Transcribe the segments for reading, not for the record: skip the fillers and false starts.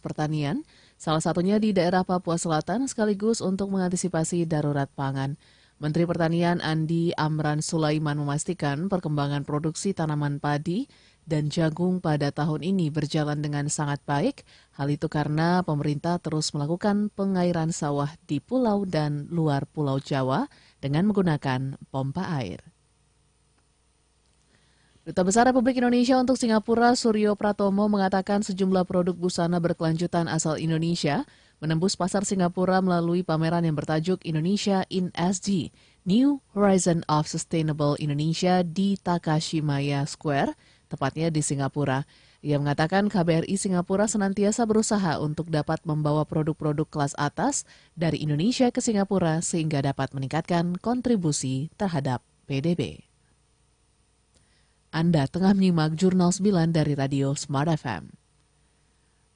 pertanian, salah satunya di daerah Papua Selatan sekaligus untuk mengantisipasi darurat pangan. Menteri Pertanian Andi Amran Sulaiman memastikan perkembangan produksi tanaman padi dan jagung pada tahun ini berjalan dengan sangat baik. Hal itu karena pemerintah terus melakukan pengairan sawah di pulau dan luar Pulau Jawa dengan menggunakan pompa air. Duta Besar Republik Indonesia untuk Singapura, Suryo Pratomo, mengatakan sejumlah produk busana berkelanjutan asal Indonesia menembus pasar Singapura melalui pameran yang bertajuk Indonesia in SG, New Horizon of Sustainable Indonesia di Takashimaya Square, tepatnya di Singapura. Ia mengatakan KBRI Singapura senantiasa berusaha untuk dapat membawa produk-produk kelas atas dari Indonesia ke Singapura sehingga dapat meningkatkan kontribusi terhadap PDB. Anda tengah menyimak Jurnal 9 dari Radio Smart FM.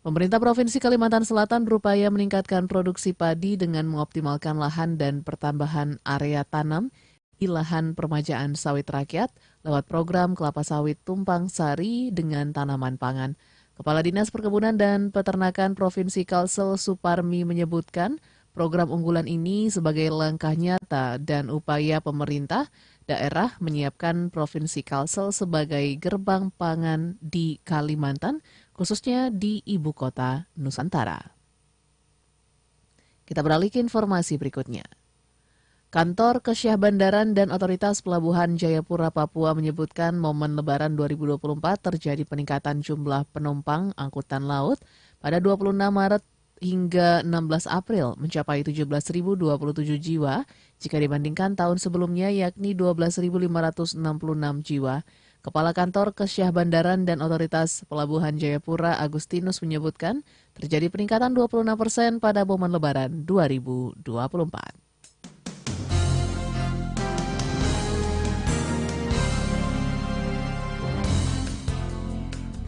Pemerintah Provinsi Kalimantan Selatan berupaya meningkatkan produksi padi dengan mengoptimalkan lahan dan pertambahan area tanam di lahan permajaan sawit rakyat lewat program kelapa sawit tumpang sari dengan tanaman pangan. Kepala Dinas Perkebunan dan Peternakan Provinsi Kalsel Suparmi menyebutkan program unggulan ini sebagai langkah nyata dan upaya pemerintah daerah menyiapkan Provinsi Kalsel sebagai gerbang pangan di Kalimantan, khususnya di ibu kota Nusantara. Kita beralih ke informasi berikutnya. Kantor Kesyah Bandaran dan Otoritas Pelabuhan Jayapura, Papua menyebutkan momen Lebaran 2024 terjadi peningkatan jumlah penumpang angkutan laut pada 26 Maret hingga 16 April mencapai 17.027 jiwa jika dibandingkan tahun sebelumnya yakni 12.566 jiwa. Kepala Kantor Kesyah Bandaran dan Otoritas Pelabuhan Jayapura Agustinus menyebutkan terjadi peningkatan 26% pada momen Lebaran 2024.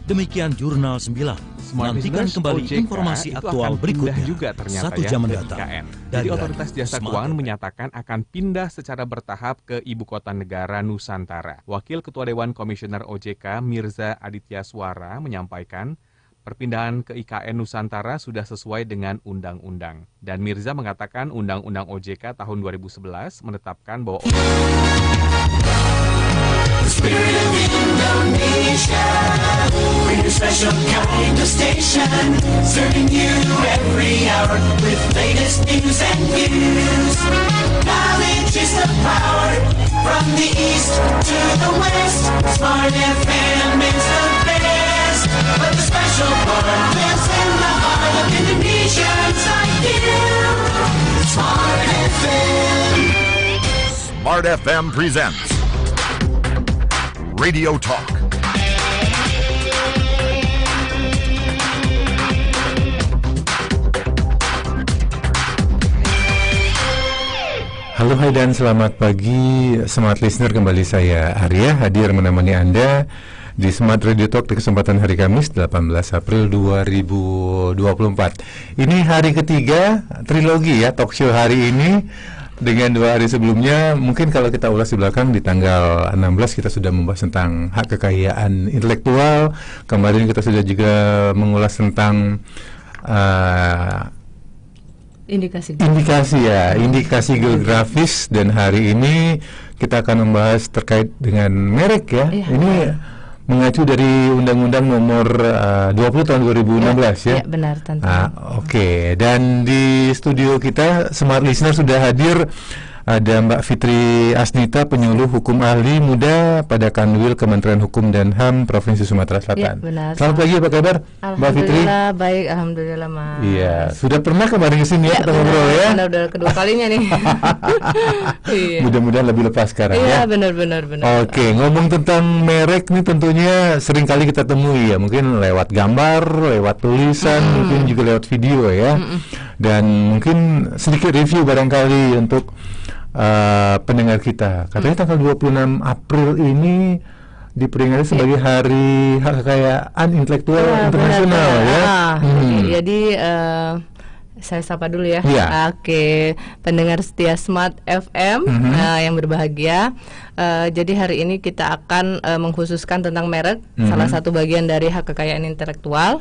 Demikian Jurnal 9. Nantikan kembali OJK informasi aktual berikutnya juga ternyata 1 jam mendatang. Jadi Otoritas Jasa Keuangan menyatakan akan pindah secara bertahap ke ibu kota negara Nusantara. Wakil Ketua Dewan Komisioner OJK Mirza Aditya Swara menyampaikan perpindahan ke IKN Nusantara sudah sesuai dengan undang-undang. Dan Mirza mengatakan Undang-Undang OJK tahun 2011 menetapkan bahwa Spirit of Indonesia, we're a special kind of station, serving you every hour with latest news and views. Knowledge is the power, from the east to the west. Smart FM is the best, but the special part lives in the heart of Indonesians like you. Smart FM. Smart FM presents Radio Talk. Halo, hai dan selamat pagi Smart Listener, kembali saya Arya hadir menemani Anda di Smart Radio Talk di kesempatan hari Kamis 18 April 2024. Ini hari ketiga trilogi ya talk show hari ini. Dengan 2 hari sebelumnya, mungkin kalau kita ulas di belakang, di tanggal 16 kita sudah membahas tentang hak kekayaan intelektual. Kemarin kita sudah juga mengulas tentang indikasi geografis. Dan hari ini kita akan membahas terkait dengan merek ya. Ini mengacu dari Undang-Undang Nomor 20 tahun 2016 ya. Ya, benar tentunya. Oke. Dan di studio kita Smart Listener sudah hadir. Ada Mbak Fitri Asnita, penyuluh hukum ahli muda pada Kanwil Kementerian Hukum dan HAM Provinsi Sumatera Selatan. Ya, benar. Selamat pagi, apa kabar Mbak Fitri? Alhamdulillah baik, alhamdulillah Mas. Iya, sudah pernah kemarin kesini ya, kita ngobrol ya. Udah kedua kalinya nih. Iya. Mudah-mudahan lebih lepas sekarang ya. Iya, benar. Oke, ngomong tentang merek nih tentunya sering kali kita temui ya, mungkin lewat gambar, lewat tulisan, mungkin juga lewat video ya. Dan mungkin sedikit review barangkali untuk pendengar kita. Katanya tanggal 26 April ini diperingati sebagai Hari Hak Kekayaan Intelektual Internasional ya. Jadi Saya sapa dulu ya. Iya. Oke, pendengar setia Smart FM yang berbahagia. Jadi hari ini kita akan mengkhususkan tentang merek, salah satu bagian dari hak kekayaan intelektual.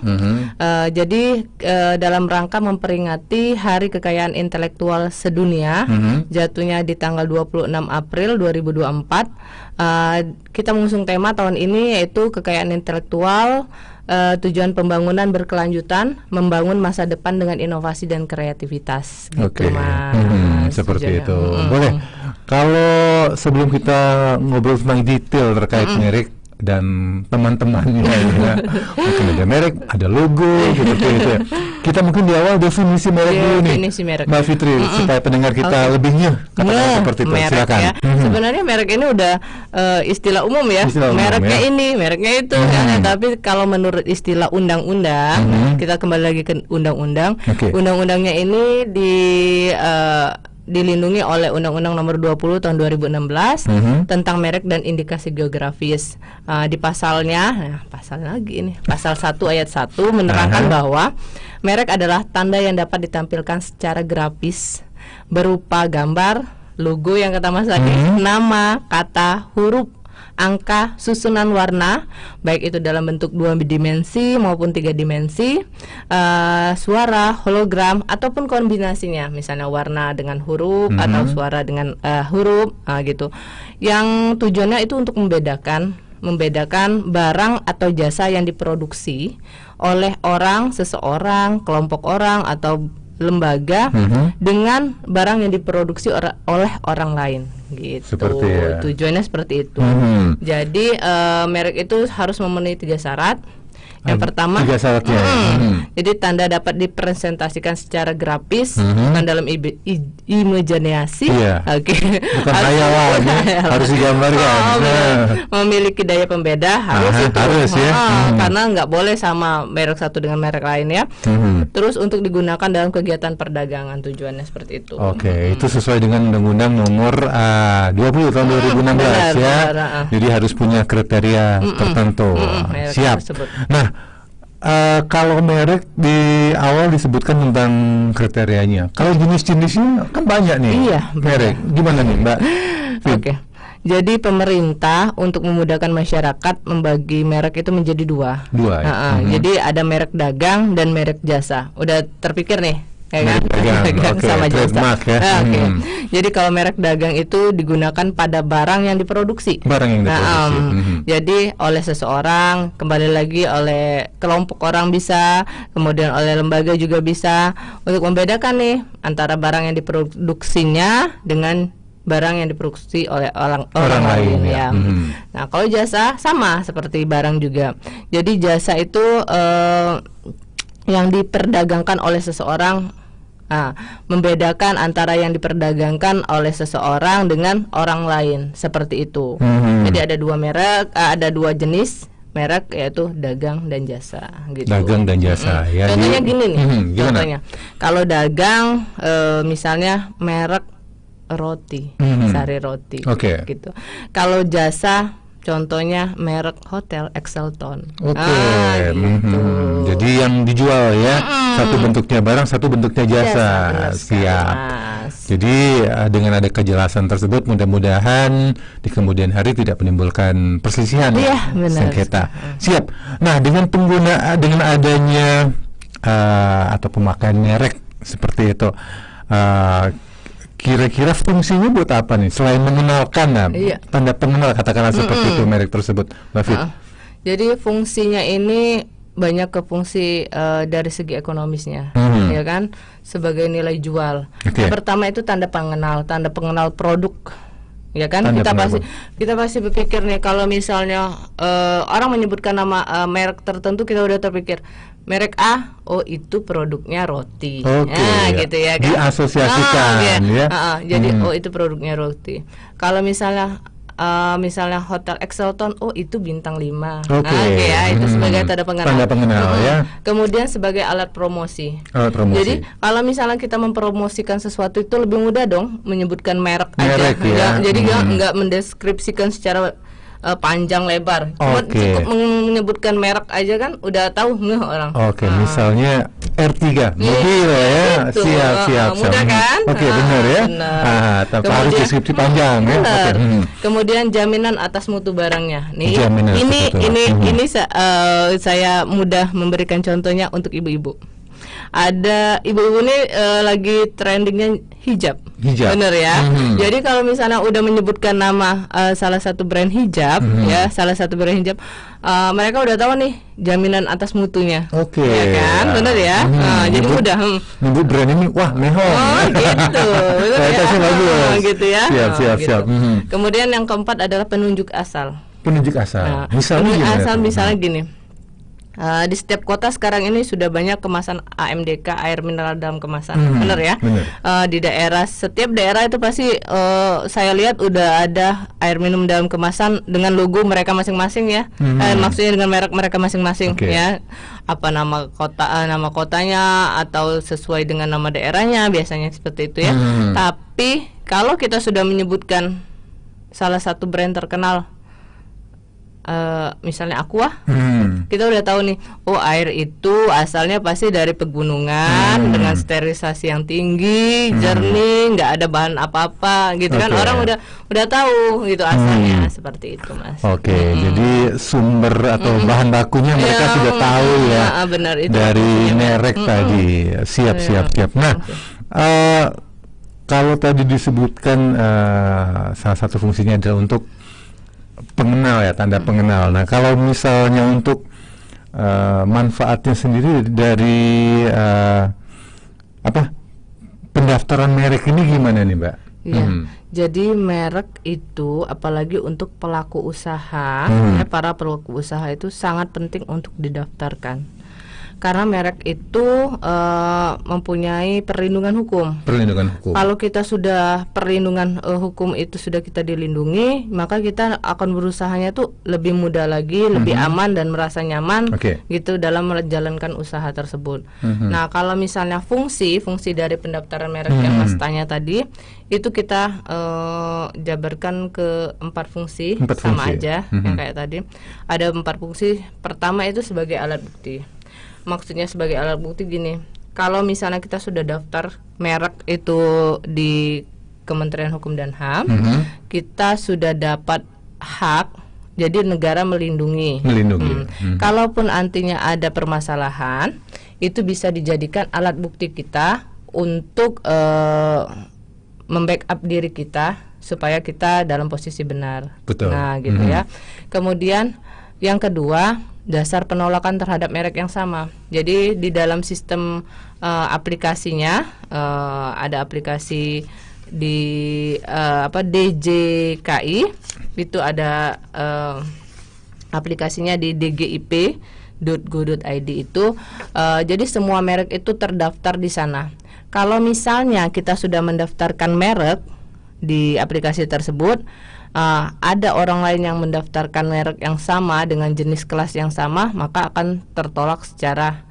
Jadi dalam rangka memperingati Hari Kekayaan Intelektual Sedunia, jatuhnya di tanggal 26 April 2024. Kita mengusung tema tahun ini yaitu kekayaan intelektual. Tujuan pembangunan berkelanjutan, membangun masa depan dengan inovasi dan kreativitas. Gitu, Mas. Seperti itu. Boleh. Kalau sebelum kita ngobrol tentang detail terkait merek dan teman-temannya, ya, mungkin ada merek, ada logo, gitu ya. Kita mungkin di awal definisi merek dulu nih, Mbak Fitri, supaya pendengar kita lebihnya katakan seperti itu. Silakan. Ya. Sebenarnya merek ini udah istilah umum ya. Mereknya ini, mereknya itu. Tapi kalau menurut istilah undang-undang, kita kembali lagi ke undang-undang. Undang-undangnya ini dilindungi oleh Undang-Undang Nomor 20 Tahun 2016 tentang merek dan indikasi geografis. Di pasalnya, pasal 1 ayat 1 menerangkan bahwa merek adalah tanda yang dapat ditampilkan secara grafis berupa gambar, logo yang kata Mas tadi, nama, kata, huruf, angka, susunan warna, baik itu dalam bentuk 2 dimensi maupun 3 dimensi, suara, hologram ataupun kombinasinya, misalnya warna dengan huruf atau suara dengan huruf, gitu. Yang tujuannya itu untuk membedakan barang atau jasa yang diproduksi oleh orang, seseorang, kelompok orang atau lembaga dengan barang yang diproduksi oleh orang lain, gitu. Tujuannya seperti itu. Jadi merek itu harus memenuhi 3 syarat. Yang pertama, 3 syaratnya. Jadi tanda dapat dipresentasikan secara grafis, bukan dalam imajinasi. Bukan hayalan, harus digambarkan. Memiliki daya pembeda harus itu. Karena nggak boleh sama merek satu dengan merek lain ya. Terus untuk digunakan dalam kegiatan perdagangan, tujuannya seperti itu. Itu sesuai dengan Undang-Undang Nomor 20 Tahun 2016 ya. Jadi harus punya kriteria tertentu. Siap. Nah, kalau merek di awal disebutkan tentang kriterianya. Kalau jenis-jenisnya kan banyak nih. Merek. Gimana nih, Mbak? Jadi pemerintah untuk memudahkan masyarakat membagi merek itu menjadi 2. Jadi ada merek dagang dan merek jasa. Udah terpikir nih? Dagang sama jasa. Jadi kalau merek dagang itu digunakan pada barang yang diproduksi. Jadi oleh seseorang, kembali lagi oleh kelompok orang bisa, kemudian oleh lembaga juga bisa, untuk membedakan nih antara barang yang diproduksinya dengan barang yang diproduksi oleh orang lain ya. Nah, kalau jasa sama seperti barang juga. Jadi jasa itu yang diperdagangkan oleh seseorang. Membedakan antara yang diperdagangkan oleh seseorang dengan orang lain, seperti itu. Jadi ada 2 merek, ada 2 jenis merek, yaitu dagang dan jasa, gitu. Dagang dan jasa. Contohnya gini nih. Contohnya, kalau dagang, misalnya merek roti, Sari Roti, gitu. Kalau jasa, contohnya merek hotel Exelton. Gitu. Jadi yang dijual ya, satu bentuknya barang, satu bentuknya jasa. Siap. Jadi dengan ada kejelasan tersebut, mudah-mudahan di kemudian hari tidak menimbulkan perselisihan, sengketa. Siap. Nah, dengan adanya atau pemakaian merek seperti itu, kira-kira fungsinya buat apa nih selain mengenalkan tanda pengenal, katakanlah seperti itu merek tersebut, Mbak Fit? Jadi fungsinya ini banyak ke fungsi dari segi ekonomisnya, ya kan, sebagai nilai jual. Yang pertama itu tanda pengenal produk, ya kan. Kita pasti berpikir nih, kalau misalnya orang menyebutkan nama merek tertentu, kita udah terpikir merek A, oh itu produknya roti, gitu ya kan, diasosiasikan, jadi oh itu produknya roti. Kalau misalnya hotel Exelton, oh itu bintang 5, itu sebagai tanda pengenal. Kemudian sebagai alat promosi. Jadi kalau misalnya kita mempromosikan sesuatu, itu lebih mudah dong menyebutkan merek aja, jadi nggak mendeskripsikan secara panjang lebar. Cuma cukup menyebutkan merek aja kan udah tahu orang. Misalnya R3 mobil ya. Betul. Siap. Mudah kan? Oke, benar ya. Benar. Tanpa harus deskripsi panjang ya. Benar. Oke. Kemudian jaminan atas mutu barangnya. Nih, Jaminan atas mutu. ini saya mudah memberikan contohnya untuk ibu-ibu. Ada ibu-ibu nih lagi trendingnya hijab. Bener ya. Jadi kalau misalnya udah menyebutkan nama salah satu brand hijab, ya, salah satu brand hijab, mereka udah tahu nih jaminan atas mutunya. Oke. Ya kan, bener ya. Jadi mudah. Nyebut brand ini, wah mehong. Oh gitu. Bener ya. Kualitasnya bagus. Gitu ya. Siap. Kemudian yang keempat adalah penunjuk asal. Penunjuk asal. Nah, Misalnya penunjuk gimana asal tuh? misalnya gini. Di setiap kota sekarang ini sudah banyak kemasan AMDK, air mineral dalam kemasan, bener ya. Di setiap daerah itu pasti saya lihat udah ada air minum dalam kemasan dengan logo mereka masing-masing ya. Maksudnya dengan merek mereka masing-masing ya. Apa nama kotanya atau sesuai dengan nama daerahnya, biasanya seperti itu ya. Tapi kalau kita sudah menyebutkan salah satu brand terkenal, misalnya Aqua, kita udah tahu nih, oh air itu asalnya pasti dari pegunungan dengan sterilisasi yang tinggi, jernih, nggak ada bahan apa-apa, gitu kan. Orang udah tahu gitu asalnya, seperti itu, Mas. Jadi sumber atau bahan bakunya mereka sudah tahu ya. Benar, itu dari merek tadi. Siap. Nah, kalau tadi disebutkan salah satu fungsinya adalah untuk pengenal ya, tanda pengenal. Nah, kalau misalnya untuk manfaatnya sendiri dari pendaftaran merek ini gimana nih, Mbak? Iya. Jadi merek itu apalagi untuk pelaku usaha, ya, para pelaku usaha itu sangat penting untuk didaftarkan. Karena merek itu mempunyai perlindungan hukum. Kalau kita sudah perlindungan hukum itu sudah kita dilindungi, maka kita akan berusahanya tuh lebih mudah lagi, lebih aman dan merasa nyaman gitu dalam menjalankan usaha tersebut. Nah, kalau misalnya fungsi dari pendaftaran merek yang Mas tanya tadi, itu kita jabarkan ke 4 fungsi, sama aja yang kayak tadi. Ada 4 fungsi. Pertama itu sebagai alat bukti. Maksudnya sebagai alat bukti gini, kalau misalnya kita sudah daftar merek itu di Kementerian Hukum dan HAM, kita sudah dapat hak, jadi negara melindungi. Kalaupun nantinya ada permasalahan, itu bisa dijadikan alat bukti kita untuk membackup diri kita supaya kita dalam posisi benar. Nah, gitu ya. Kemudian yang kedua, dasar penolakan terhadap merek yang sama. Jadi di dalam sistem aplikasinya ada aplikasi di DJKI, itu ada aplikasinya di dgip.go.id itu. Jadi semua merek itu terdaftar di sana. Kalau misalnya kita sudah mendaftarkan merek di aplikasi tersebut, ada orang lain yang mendaftarkan merek yang sama dengan jenis kelas yang sama, maka akan tertolak secara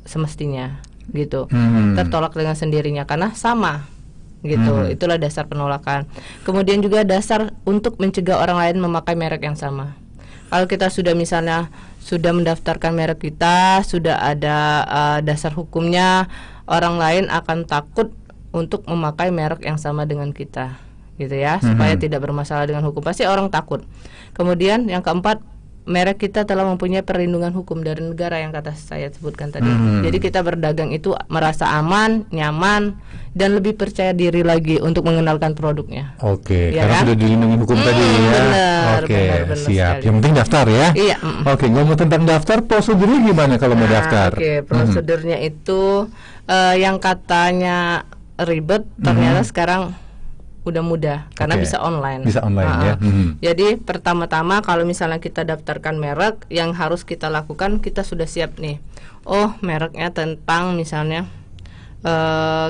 semestinya gitu. Tertolak dengan sendirinya karena sama gitu. Itulah dasar penolakan. Kemudian juga dasar untuk mencegah orang lain memakai merek yang sama. Kalau kita sudah misalnya sudah mendaftarkan merek kita, sudah ada dasar hukumnya, orang lain akan takut untuk memakai merek yang sama dengan kita, gitu ya, supaya tidak bermasalah dengan hukum. Pasti orang takut. Kemudian yang keempat, merek kita telah mempunyai perlindungan hukum dari negara yang kata saya sebutkan tadi. Jadi kita berdagang itu merasa aman, nyaman, dan lebih percaya diri lagi untuk mengenalkan produknya. Ya, karena kan? Sudah dilindungi hukum tadi ya. Benar, siap. Sekali. Yang penting daftar ya. Iya. Ngomong tentang daftar, prosedurnya gimana kalau mau daftar? Prosedurnya itu yang katanya ribet, ternyata sekarang udah mudah karena bisa online. Ya. Jadi pertama-tama kalau misalnya kita daftarkan merek, yang harus kita lakukan, kita sudah siap nih. Oh, mereknya tentang misalnya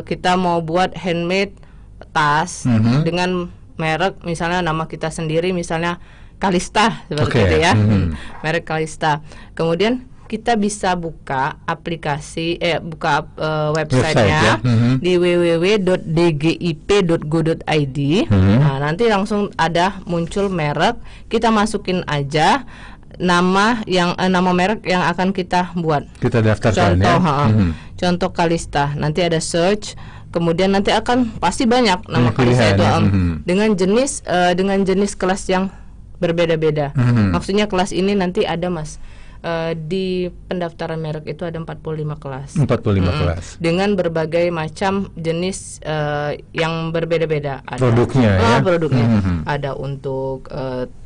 kita mau buat handmade tas dengan merek misalnya nama kita sendiri, misalnya Kalista seperti itu ya. Merek Kalista. Kemudian kita bisa buka aplikasi, websitenya di www.dgip.go.id. Nah, nanti langsung ada muncul merek, kita masukin aja nama merek yang akan kita buat. Kita daftarkan Contoh Kalista. Nanti ada search, kemudian nanti akan pasti banyak nama Kalista itu dengan jenis kelas yang berbeda-beda. Maksudnya kelas ini nanti ada Mas. Di pendaftaran merek itu ada 45 kelas. 45 kelas. Dengan berbagai macam jenis yang berbeda-beda. Ada produknya produknya. Ada untuk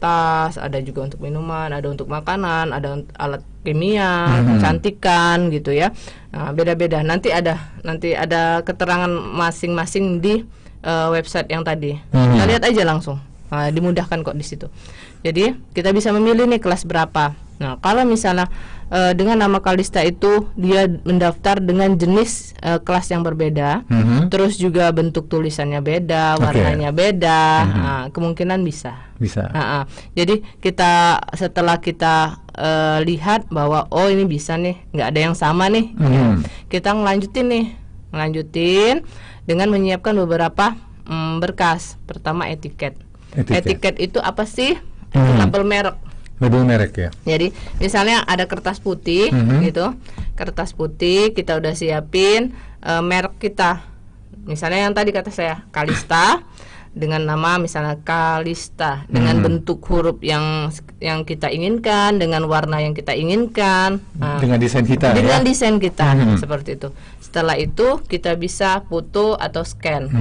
tas, ada juga untuk minuman, ada untuk makanan, ada alat kimia, kecantikan gitu ya. Nah, beda-beda. Nanti ada keterangan masing-masing di website yang tadi. Kita lihat aja langsung. Dimudahkan kok di situ. Jadi kita bisa memilih nih kelas berapa. Nah, kalau misalnya dengan nama Kalista itu dia mendaftar dengan jenis kelas yang berbeda, terus juga bentuk tulisannya beda, warnanya beda, kemungkinan bisa. Jadi setelah kita lihat bahwa ini bisa nih, nggak ada yang sama nih, kita ngelanjutin dengan menyiapkan beberapa berkas. Pertama etiket. Etiket itu apa sih? Label merek. Label merek ya. Jadi misalnya ada kertas putih gitu, kertas putih kita udah siapin merek kita. Misalnya yang tadi kata saya Kalista dengan nama misalnya Kalista dengan bentuk huruf yang kita inginkan, dengan warna yang kita inginkan, dengan desain kita. Desain kita seperti itu. Setelah itu kita bisa foto atau scan.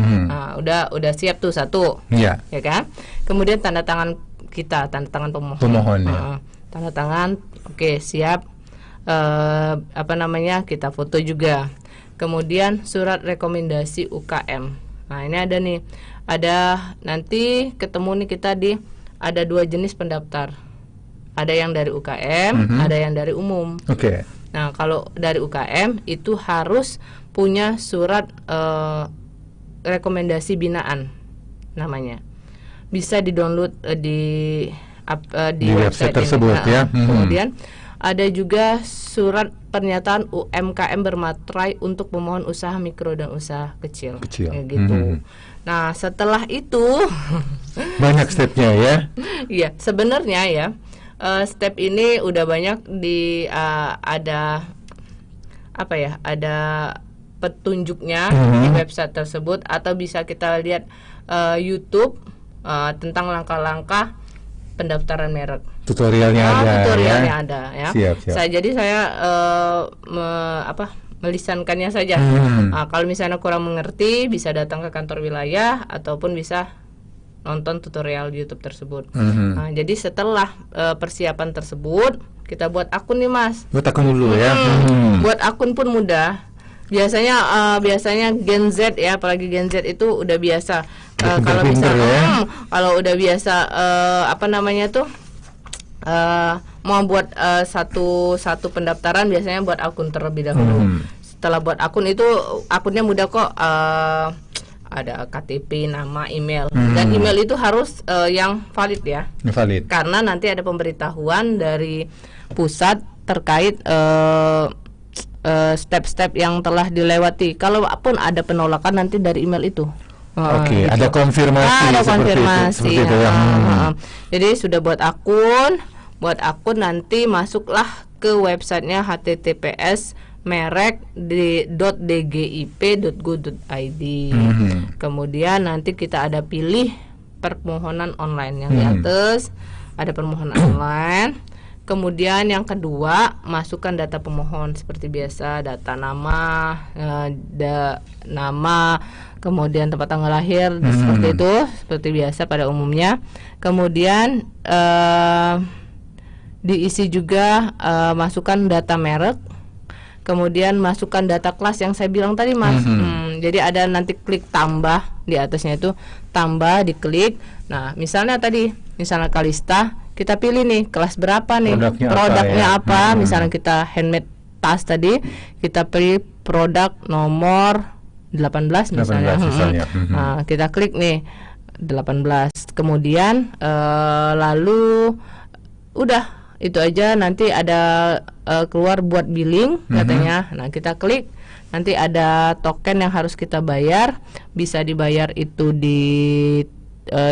Udah siap tuh satu, ya kan? Kemudian tanda tangan kita, tanda tangan pemohon ya. Tanda tangan, oke, siap. Kita foto juga. Kemudian surat rekomendasi UKM. Nah, ini ada nih. Nanti ketemu nih kita ada 2 jenis pendaftar. Ada yang dari UKM, ada yang dari umum. Nah, kalau dari UKM itu harus punya surat rekomendasi binaan namanya. Bisa di-download di website tersebut ya. Kemudian ada juga surat pernyataan UMKM bermaterai untuk pemohon usaha mikro dan usaha kecil. Gitu. Nah, setelah itu banyak stepnya ya. Iya, sebenarnya ya step ini udah banyak ada petunjuknya di website tersebut, atau bisa kita lihat YouTube tentang langkah-langkah pendaftaran merek. Tutorialnya ada ya. Siap. Jadi saya melisankannya saja. Kalau misalnya kurang mengerti bisa datang ke kantor wilayah ataupun bisa nonton tutorial YouTube tersebut. Jadi setelah persiapan tersebut kita buat akun nih Mas. Buat akun dulu ya. Buat akun pun mudah. Biasanya Gen Z ya, apalagi Gen Z itu udah biasa. Kalau misalnya kalau udah biasa mau buat satu pendaftaran, biasanya buat akun terlebih dahulu. Setelah buat akun itu akunnya mudah kok. Ada KTP, nama, email, dan email itu harus yang valid ya. Valid. Karena nanti ada pemberitahuan dari pusat terkait step-step yang telah dilewati. Kalaupun ada penolakan nanti dari email itu. Ada konfirmasi. Seperti itu ya. Jadi sudah buat akun nanti masuklah ke websitenya https merek.dgip.go.id. Kemudian nanti kita ada pilih permohonan online yang di atas, ada permohonan online. Kemudian yang kedua, masukkan data pemohon seperti biasa, data nama, kemudian tempat tanggal lahir, seperti itu, seperti biasa pada umumnya. Kemudian diisi juga masukkan data merek, kemudian masukkan data kelas yang saya bilang tadi Mas. Jadi ada nanti klik tambah di atasnya itu, tambah, diklik. Nah, misalnya Kalista, kita pilih nih kelas berapa nih, produknya apa. Misalnya kita handmade tas tadi, kita pilih produk nomor 18 misalnya. Nah, kita klik nih 18. Kemudian lalu udah itu aja, nanti ada keluar buat billing katanya. Nah, kita klik, nanti ada token yang harus kita bayar. Bisa dibayar itu di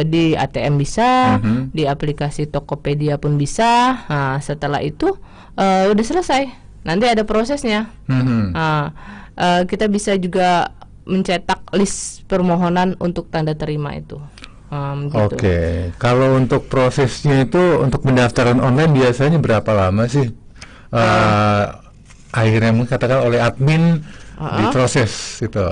di ATM bisa, di aplikasi Tokopedia pun bisa. Nah, setelah itu udah selesai. Nanti ada prosesnya. Kita bisa juga mencetak list permohonan untuk tanda terima itu. Gitu. Oke. Kalau untuk prosesnya itu untuk pendaftaran online biasanya berapa lama sih? Akhirnya katakan oleh admin diproses itu.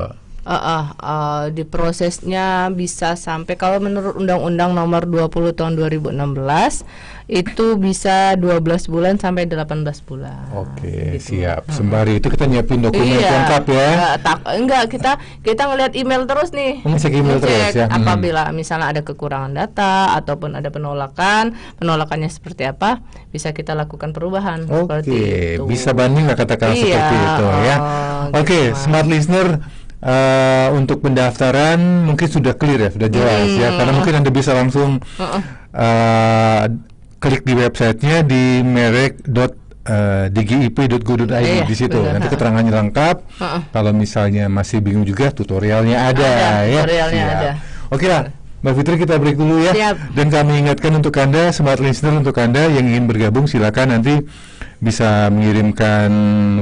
Di prosesnya bisa sampai, kalau menurut Undang-Undang Nomor 20 Tahun 2016 itu bisa 12 bulan sampai 18 bulan. Oke, gitu. Siap. Sembari itu kita nyiapin dokumen lengkap ya. Enggak, kita ngelihat email terus nih. Ngecek email terus ya. Apabila misalnya ada kekurangan data ataupun ada penolakannya seperti apa, bisa kita lakukan perubahan. Oke, bisa banding lah katakan seperti itu ya. Oke, smart listener. Untuk pendaftaran mungkin sudah clear ya, sudah jelas ya, karena mungkin Anda bisa langsung klik di websitenya di merek.dgip.go.id di situ. Nanti keterangannya lengkap. Kalau misalnya masih bingung juga, tutorialnya ada ya. Tutorialnya ada. Oke lah, Mbak Fitri, kita break dulu ya. Siap. Dan kami ingatkan untuk Anda smart listener, untuk Anda yang ingin bergabung silakan nanti bisa mengirimkan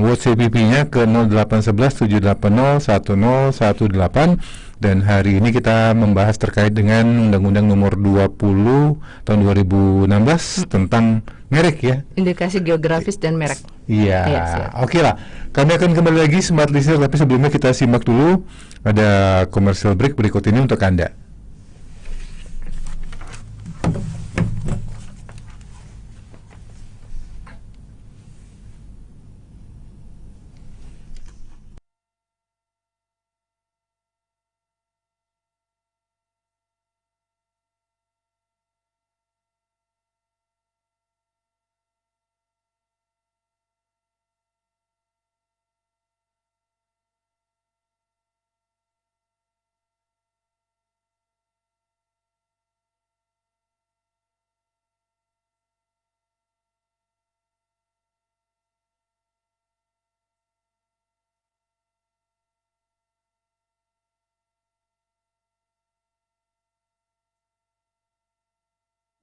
WhatsApp PP-nya ke 0811 780 1018. Dan hari ini kita membahas terkait dengan Undang-Undang Nomor 20 Tahun 2016 tentang merek ya. Indikasi geografis dan merek. Iya. Oke lah. Kami akan kembali lagi smart listener, tapi sebelumnya kita simak dulu ada commercial break berikut ini untuk Anda.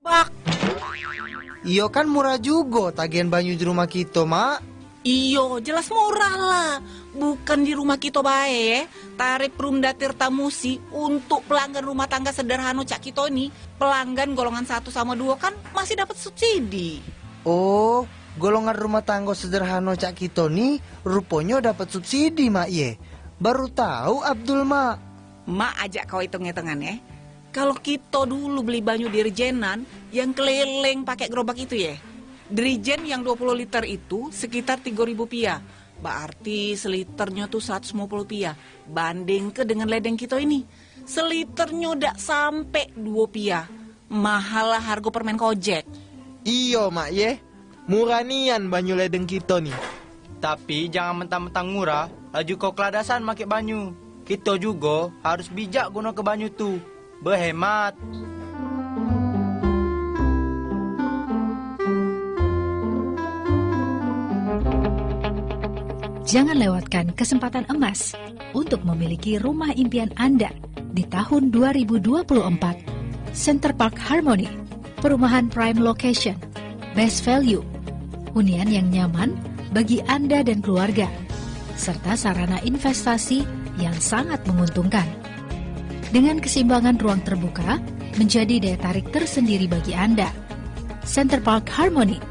Bak. Iyo kan murah juga tagihan banyu di rumah kita, Mak. Iyo, jelas murah lah. Bukan di rumah kita bae, tarif Perumda Tirta Musi untuk pelanggan rumah tangga sederhana Cak Kito ini, pelanggan golongan 1 sama 2 kan masih dapat subsidi. Oh, golongan rumah tangga sederhana Cak Kito nih rupanya dapat subsidi, Mak ye. Baru tahu Abdul, Mak. Mak ajak kau hitung-hitungan ya. Kalau kita dulu beli banyu dirijenan yang keliling pakai gerobak itu ya, dirijen yang 20 liter itu sekitar 3.000 rupiah. Berarti seliternya tuh 150 rupiah. Banding ke dengan ledeng kita ini, seliternya udah sampai 2 rupiah. Mahal lah harga permen kojek. Iyo, Mak ye. Murah nian banyu ledeng kita nih. Tapi jangan mentang-mentang murah, laju kau keladasan pakai banyu. Kita juga harus bijak guna ke banyu tuh. Berhemat. Jangan lewatkan kesempatan emas untuk memiliki rumah impian Anda di tahun 2024. Center Park Harmony, perumahan prime location, best value, hunian yang nyaman bagi Anda dan keluarga, serta sarana investasi yang sangat menguntungkan. Dengan keseimbangan ruang terbuka menjadi daya tarik tersendiri bagi Anda. Center Park Harmony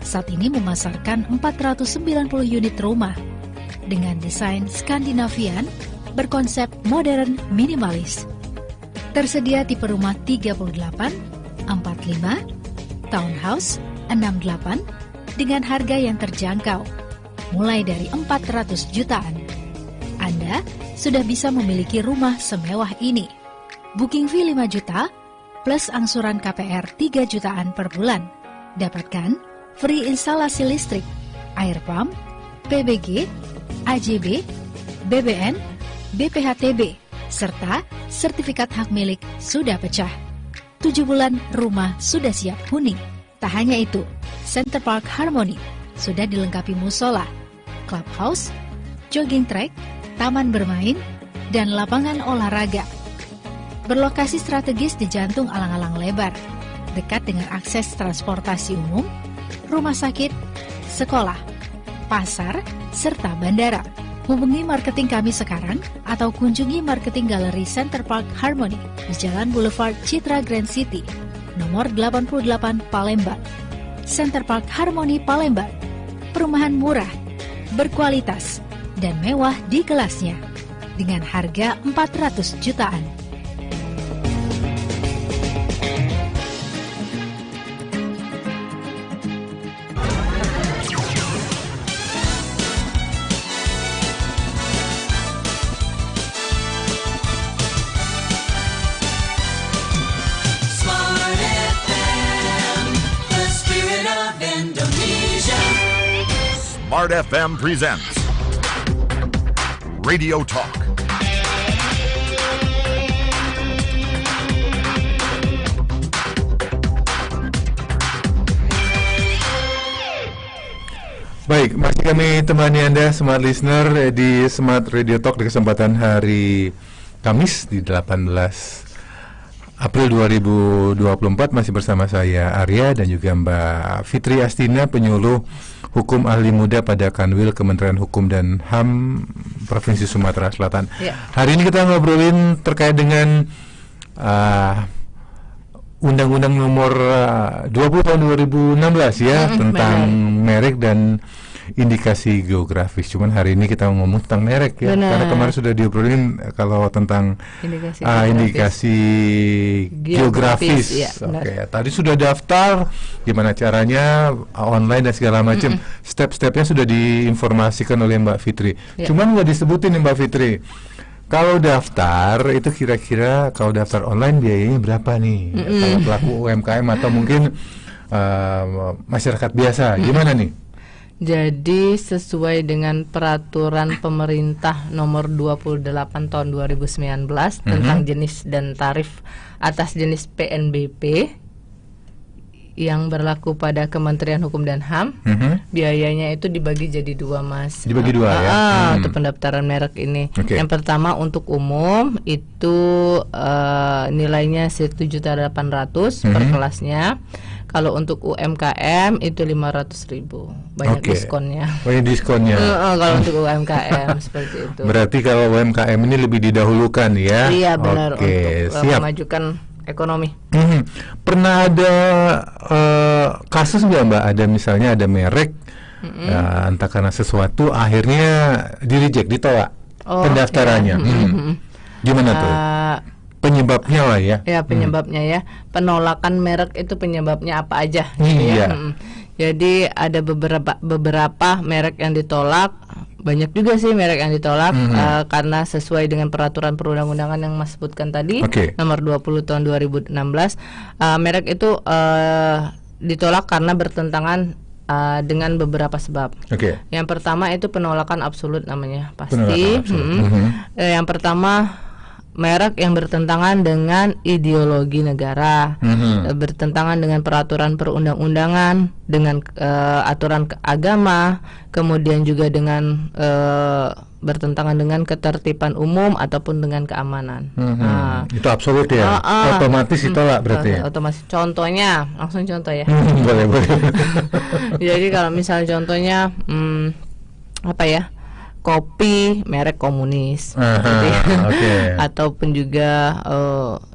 saat ini memasarkan 490 unit rumah dengan desain Skandinavian berkonsep modern minimalis. Tersedia tipe rumah 38, 45, townhouse 68 dengan harga yang terjangkau, mulai dari 400 jutaan. Anda sudah bisa memiliki rumah semewah ini. Booking fee 5 juta plus angsuran KPR 3 jutaan per bulan. Dapatkan free instalasi listrik, air pump, PBG, AJB, BBN, BPHTB, serta sertifikat hak milik sudah pecah. 7 bulan rumah sudah siap huni. Tak hanya itu, Center Park Harmony sudah dilengkapi musola, clubhouse, jogging track, taman bermain, dan lapangan olahraga. berlokasi strategis di jantung alang-alang lebar, dekat dengan akses transportasi umum, rumah sakit, sekolah, pasar, serta bandara. Hubungi marketing kami sekarang atau kunjungi marketing galeri Center Park Harmony di Jalan Boulevard Citra Grand City, nomor 88 Palembang. Center Park Harmony Palembang, perumahan murah, berkualitas, dan mewah di kelasnya, dengan harga 400 jutaan. Smart FM presents Radio Talk. Baik, masih kami temani Anda Smart Listener di Smart Radio Talk di kesempatan hari Kamis di 18 April 2024. Masih bersama saya Arya dan juga Mbak Fitri Astina, penyuluh Hukum Ahli Muda pada Kanwil Kementerian Hukum dan HAM Provinsi Sumatera Selatan. Ya. Hari ini kita ngobrolin terkait dengan Undang-Undang Nomor 20 tahun 2016 ya, tentang merek dan indikasi geografis. Cuman hari ini kita ngomong tentang merek ya. Benar. Karena kemarin sudah diobrolin kalau tentang indikasi geografis. Ya, oke, tadi sudah daftar, gimana caranya, online dan segala macam. Step-stepnya sudah diinformasikan oleh Mbak Fitri. Ya. Cuman nggak disebutin nih Mbak Fitri. Kalau daftar itu kira-kira kalau daftar online biayanya berapa nih? Kalau pelaku UMKM atau mungkin masyarakat biasa, gimana nih? Jadi sesuai dengan peraturan pemerintah nomor 28 tahun 2019 tentang jenis dan tarif atas jenis PNBP yang berlaku pada Kementerian Hukum dan HAM, biayanya itu dibagi jadi dua, Mas. Dibagi dua ya? Untuk pendaftaran merek ini. Yang pertama untuk umum itu nilainya 1.800.000 per kelasnya. Kalau untuk UMKM itu 500.000, banyak diskonnya. Banyak diskonnya. Kalau untuk UMKM seperti itu. Berarti kalau UMKM ini lebih didahulukan ya? Iya benar, untuk memajukan ekonomi. Pernah ada kasus nggak Mbak? Ada misalnya ada merek entah karena sesuatu akhirnya di-reject, ditolak pendaftarannya. Gimana tuh? Penyebabnya lah ya. Ya penyebabnya ya. Penolakan merek itu penyebabnya apa aja? Gitu ya. Jadi ada beberapa merek yang ditolak. Banyak juga sih merek yang ditolak karena sesuai dengan peraturan perundang-undangan yang Mas sebutkan tadi, nomor 20 tahun 2016. Merek itu ditolak karena bertentangan dengan beberapa sebab. Yang pertama itu penolakan absolut namanya, pasti. Yang pertama merek yang bertentangan dengan ideologi negara, bertentangan dengan peraturan perundang-undangan, dengan aturan agama, kemudian juga dengan bertentangan dengan ketertiban umum ataupun dengan keamanan. Itu absolut ya, otomatis ditolak berarti. Otomatis. Contohnya, langsung contoh ya. Boleh. Jadi kalau misalnya contohnya apa ya? Kopi merek komunis, ataupun juga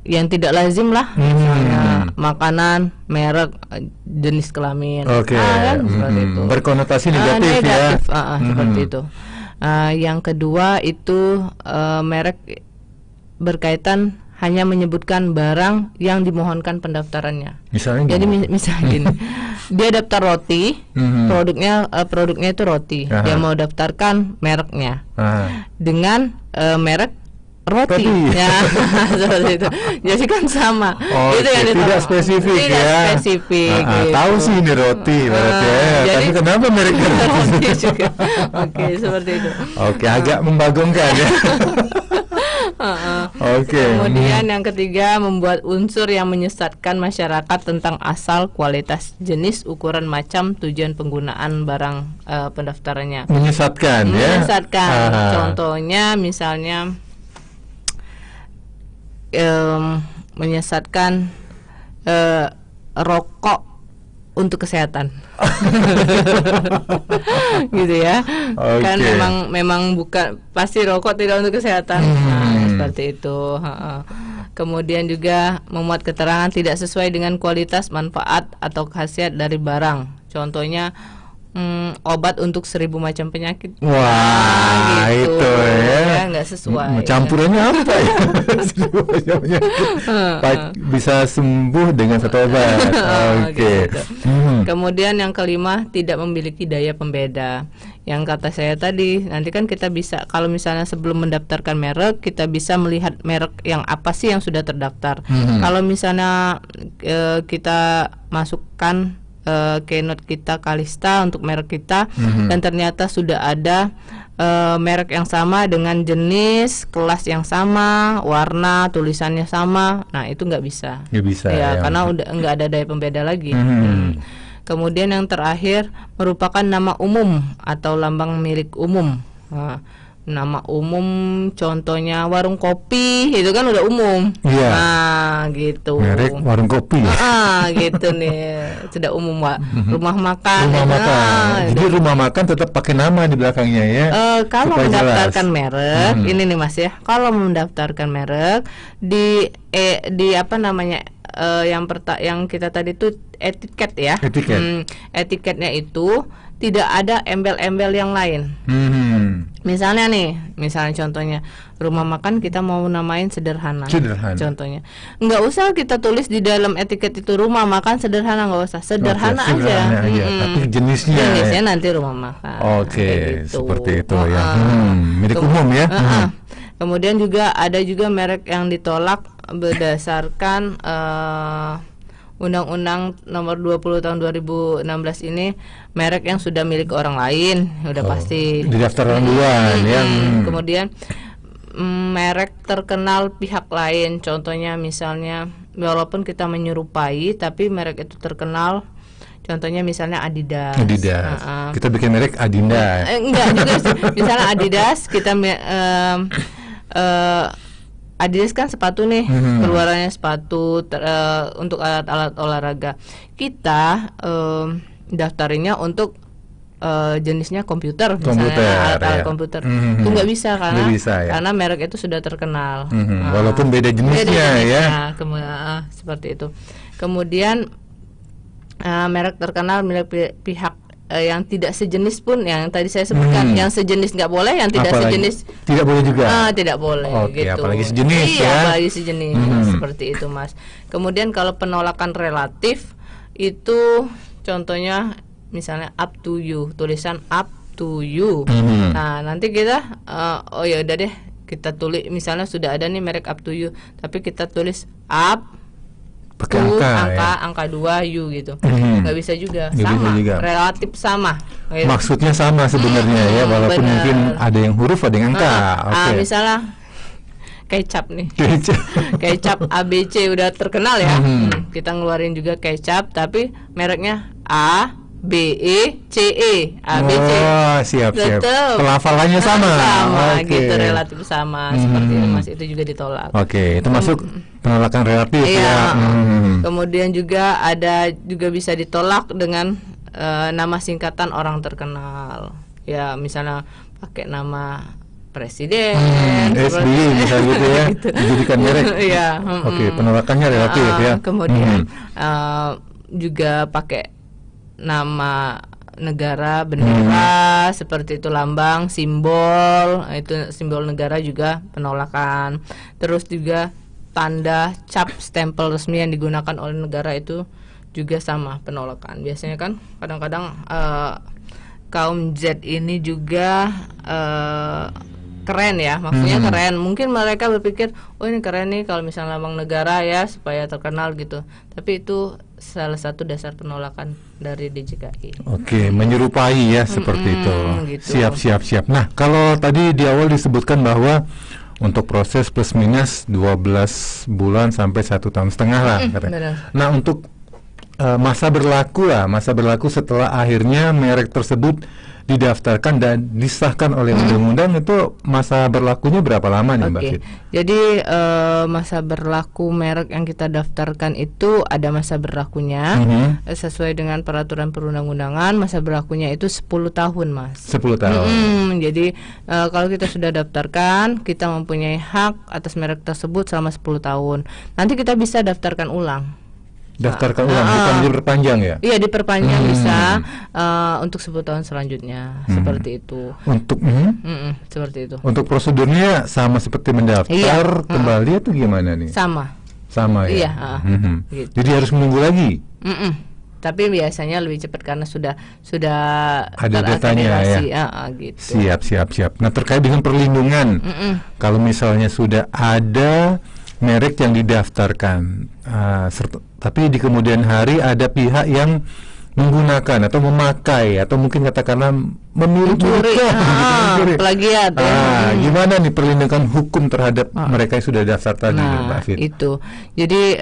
yang tidak lazim lah, misalnya makanan merek jenis kelamin, seperti itu. Berkonotasi negatif ya. Seperti itu. Yang kedua itu merek berkaitan hanya menyebutkan barang yang dimohonkan pendaftarannya. Misalnya jadi misalnya gini, dia daftar roti, produknya itu roti. Dia mau daftarkan mereknya dengan merek roti. Ya, seperti itu. Jadi kan sama. Itu yang tidak spesifik ya. Tidak spesifik. Gitu. Tahu sih ini roti berarti. Tapi kenapa mereknya roti juga? Seperti itu. Agak membagongkan ya. Kemudian yang ketiga, membuat unsur yang menyesatkan masyarakat tentang asal, kualitas, jenis, ukuran, macam, tujuan penggunaan barang pendaftarannya. Menyesatkan ya. Contohnya misalnya menyesatkan rokok untuk kesehatan. Gitu ya. Kan memang bukan pasti rokok tidak untuk kesehatan. Nah, seperti itu. Kemudian juga memuat keterangan tidak sesuai dengan kualitas, manfaat atau khasiat dari barang. Contohnya obat untuk 1000 macam penyakit. Wah, gitu. Itu ya nggak sesuai. Campurannya apa ya? 1000 macam penyakit. Bisa sembuh dengan satu obat. Oke. Gitu. Kemudian yang kelima, tidak memiliki daya pembeda. Yang kata saya tadi, nanti kan kita bisa, kalau misalnya sebelum mendaftarkan merek, kita bisa melihat merek yang apa sih yang sudah terdaftar. Kalau misalnya kita masukkan keynote kita Kalista untuk merek kita, dan ternyata sudah ada merek yang sama dengan jenis, kelas yang sama, warna, tulisannya sama, nah itu nggak bisa. Nggak bisa ya, karena udah nggak ada daya pembeda lagi. Kemudian yang terakhir, merupakan nama umum atau lambang milik umum. Nama umum contohnya warung kopi, itu kan udah umum. Nah, gitu. Merek warung kopi. Gitu nih. Sudah umum, Pak. Rumah makan. Jadi rumah makan tetap pakai nama di belakangnya ya. Kalau mendaftarkan merek, ini nih Mas ya. Kalau mendaftarkan merek di apa namanya? Yang kita tadi itu etiket ya. Etiketnya itu tidak ada embel-embel yang lain. Misalnya contohnya rumah makan kita mau namain sederhana. Contohnya, nggak usah kita tulis di dalam etiket itu rumah makan sederhana, nggak usah, sederhana aja. Tapi jenisnya nanti rumah makan. Gitu. Seperti itu ya. Milik umum ya. Kemudian juga ada juga merek yang ditolak berdasarkan Undang-Undang nomor 20 tahun 2016 ini, merek yang sudah milik orang lain udah pasti didaftarkan duluan ya. Kemudian merek terkenal pihak lain, contohnya misalnya walaupun kita menyerupai tapi merek itu terkenal, contohnya misalnya Adidas. Kita bikin merek Adinda. Enggak juga sih. Misalnya Adidas, kita Adidas kan sepatu nih, keluarannya sepatu untuk alat-alat olahraga. Kita daftarinnya untuk jenisnya komputer, misalnya alat-alat komputer. Itu nggak bisa karena merek itu sudah terkenal. Walaupun beda jenisnya ya. Seperti itu. Kemudian merek terkenal milik pihak yang tidak sejenis pun, yang tadi saya sebutkan, yang sejenis nggak boleh, yang tidak sejenis tidak boleh juga. Tidak boleh. Gitu. Apalagi sejenis apalagi sejenis. Seperti itu Mas. Kemudian kalau penolakan relatif itu contohnya misalnya up to you, tulisan up to you. Nah nanti kita ya udah deh, kita tulis misalnya sudah ada nih merek up to you, tapi kita tulis up pakai angka 2 U gitu. Nggak bisa juga. Relatif sama gitu. Maksudnya sama sebenarnya ya, walaupun mungkin ada yang huruf, ada yang angka. Misalnya kecap nih. Kecap ABC udah terkenal ya. Kita ngeluarin juga kecap tapi mereknya A B E C E ABC. Siap. Pelafalannya sama. Gitu, relatif sama. Seperti itu Mas, itu juga ditolak. Itu masuk penolakan relatif ya. Kemudian juga bisa ditolak dengan nama singkatan orang terkenal. Ya, misalnya pakai nama presiden, SBY misalnya gitu ya. Dijadikan merek. Penolakannya relatif ya. Kemudian juga pakai nama negara, bendera, seperti itu, lambang, simbol, itu simbol negara juga penolakan. Terus juga tanda, cap, stempel resmi yang digunakan oleh negara itu juga sama penolakan. Biasanya kan kadang-kadang kaum Z ini juga keren ya, maksudnya keren. Mungkin mereka berpikir, oh ini keren nih kalau misalnya lambang negara ya supaya terkenal gitu. Tapi itu salah satu dasar penolakan dari DJKI. Menyerupai ya seperti itu. Gitu. Siap. Nah, kalau tadi di awal disebutkan bahwa untuk proses plus minus 12 bulan sampai 1,5 tahun lah katanya. Nah, untuk masa berlaku setelah akhirnya merek tersebut didaftarkan dan disahkan oleh undang-undang, itu masa berlakunya berapa lama nih Mbak Fit? Jadi masa berlaku merek yang kita daftarkan itu ada masa berlakunya sesuai dengan peraturan perundang-undangan. Masa berlakunya itu 10 tahun Mas. 10 tahun. Jadi kalau kita sudah daftarkan, kita mempunyai hak atas merek tersebut selama 10 tahun. Nanti kita bisa daftarkan ulang. Daftarkan ulang, bukan diperpanjang ya? Iya, diperpanjang bisa untuk 10 tahun selanjutnya, seperti itu. Untuk seperti itu. Untuk prosedurnya sama seperti mendaftar kembali atau gimana nih? Sama ya. Iya. Gitu. Jadi harus menunggu lagi. Tapi biasanya lebih cepat karena sudah ada datanya ya. Gitu. Siap. Nah, terkait dengan perlindungan, kalau misalnya sudah ada merek yang didaftarkan, tapi di kemudian hari ada pihak yang menggunakan atau memakai atau mungkin katakanlah mencuri, plagiat. Gimana nih perlindungan hukum terhadap mereka yang sudah daftar tadi, Mbak Fit? Itu. Jadi